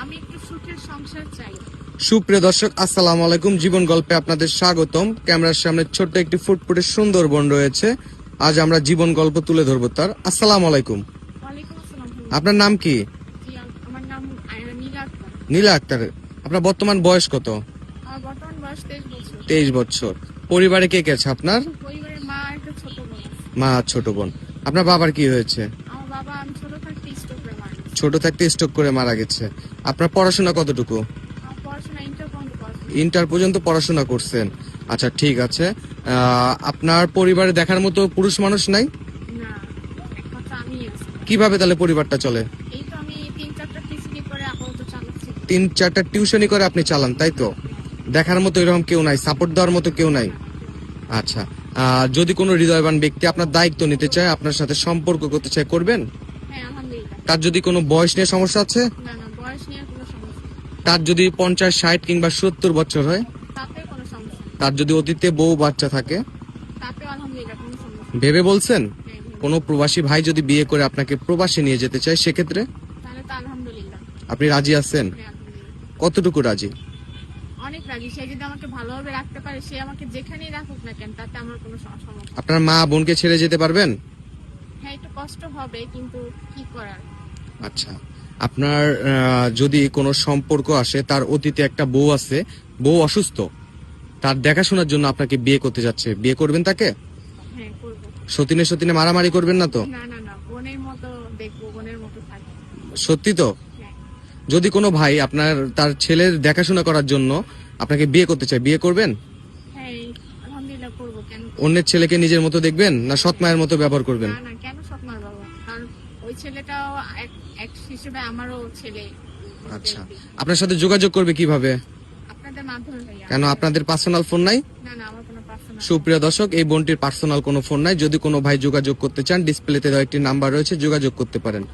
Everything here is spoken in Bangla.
আমি একটু সুখের সংসার চাই। সুপ্রিয় দর্শক, আসসালামু আলাইকুম। জীবন গল্পে আপনাদের স্বাগতম। ক্যামেরার সামনে ছোট্ট একটি ফুটফুটে সুন্দর বোন রয়েছে। আজ আমরা জীবন গল্প তুলে ধরবো তার। আসসালামু আলাইকুম। ওয়ালাইকুম আসসালাম। আপনার নাম কি? জি, আমার নাম নীলা আক্তার। নীলা আক্তার। আপনার বর্তমান বয়স কত? আমার বর্তমান বয়স 23 বছর। 23 বছর। পরিবারে কে কে আছে আপনার? পরিবারে মা আর একটা ছোট বোন আছে। মা আর ছোট বোন। আপনার বাবার কি হয়েছে? আমার বাবা আমি ছোট থাকতে স্ট্রোক করে মারা গেছে। ছোট থাকতে স্ট্রোক করে মারা গেছে। আপনার পড়াশোনা কতটুকু? আমার পড়াশোনা ইন্টার পর্যন্ত পড়াশোনা। ইন্টার পর্যন্ত পড়াশোনা করছেন। আচ্ছা, ঠিক আছে। আপনার পরিবারে দেখার মতো পুরুষ মানুষ নাই? না, একমাত্র আমি আছি। কিভাবে তাহলে পরিবারটা চলে? এই তো আমি 3-4টা টিসিডি করে আপাতত চালাচ্ছি। 3-4টা টিউশনি করে আপনি চালান, তাই তো? দেখার মতো এরকম কেউ নাই, সাপোর্ট দেওয়ার মতো কেউ নাই? আচ্ছা, যদি কোনো হৃদয়বান ব্যক্তি আপনার দায়িত্ব নিতে চায়, আপনার সাথে সম্পর্ক করতে চায়, করবেন? হ্যাঁ, আলহামদুলিল্লাহ। তার যদি কোনো বয়স নিয়ে সমস্যা আছে? না না, বয়স নিয়ে কোনো সমস্যা নেই। তার যদি 50, 60 কিংবা 70 বছর হয়? তাতে কোনো সমস্যা নেই। তার যদি অতীতে বউ বাচ্চা থাকে? তাতেও আলহামদুলিল্লাহ কোনো সমস্যা নেই। ভেবে বলছেন? হ্যাঁ, কোনো প্রবাসী ভাই যদি বিয়ে করে আপনাকে প্রবাসে নিয়ে যেতে চায়, সেক্ষেত্রে তাহলে তো আলহামদুলিল্লাহ। আপনি রাজি আছেন? হ্যাঁ, আলহামদুলিল্লাহ। কতটুকু রাজি? অনেক রাজি। সে যদি আমাকে ভালোভাবে রাখতে পারে, সে আমাকে যেখানেই রাখুক না কেন, তাতে আমার কোনো সমস্যা নেই। আপনার মা বোনকে ছেড়ে যেতে পারবেন? হ্যাঁ, একটু কষ্ট হবে, কিন্তু কি করার। আচ্ছা, আপনার যদি কোনো সম্পর্ক আসে, তার অতীতে একটা বউ আছে, বউ অসুস্থ, তার দেখাশোনার জন্য আপনাকে বিয়ে করতে যাচ্ছে, বিয়ে করবেন তাকে? হ্যাঁ, করবো। সতীনে সতীনে মারামারি করবেন না তো? না না না, বোনের মতো দেখবো, বোনের মতো থাকবো। সত্যি তো? হ্যাঁ। যদি কোনো ভাই আপনার তার ছেলের দেখাশোনা করার জন্য আপনাকে বিয়ে করতে চায়, বিয়ে করবেন? হ্যাঁ, আলহামদুলিল্লাহ করবো। কেন করবো? অন্যের ছেলেকে নিজের মতো দেখবেন, না সৎ মায়ের মতো ব্যবহার করবেন? না না, কেন স্বপ্নার বাবা? কারণ ওই ছেলেটাও এক হিসেবে আমারও ছেলে। আচ্ছা, আপনার সাথে যোগাযোগ করবে কিভাবে? আপনাদের মাধ্যমে ভাইয়া। কেন আপনাদের পার্সোনাল ফোন নাই? না না, আমার কোনো পার্সোনাল। সুপ্রিয় দর্শক, এই বোনটির পার্সোনাল কোনো ফোন নাই। যদি কোনো ভাই যোগাযোগ করতে চান, ডিসপ্লেতে দেওয়া একটি নাম্বার রয়েছে, যোগাযোগ করতে পারেন।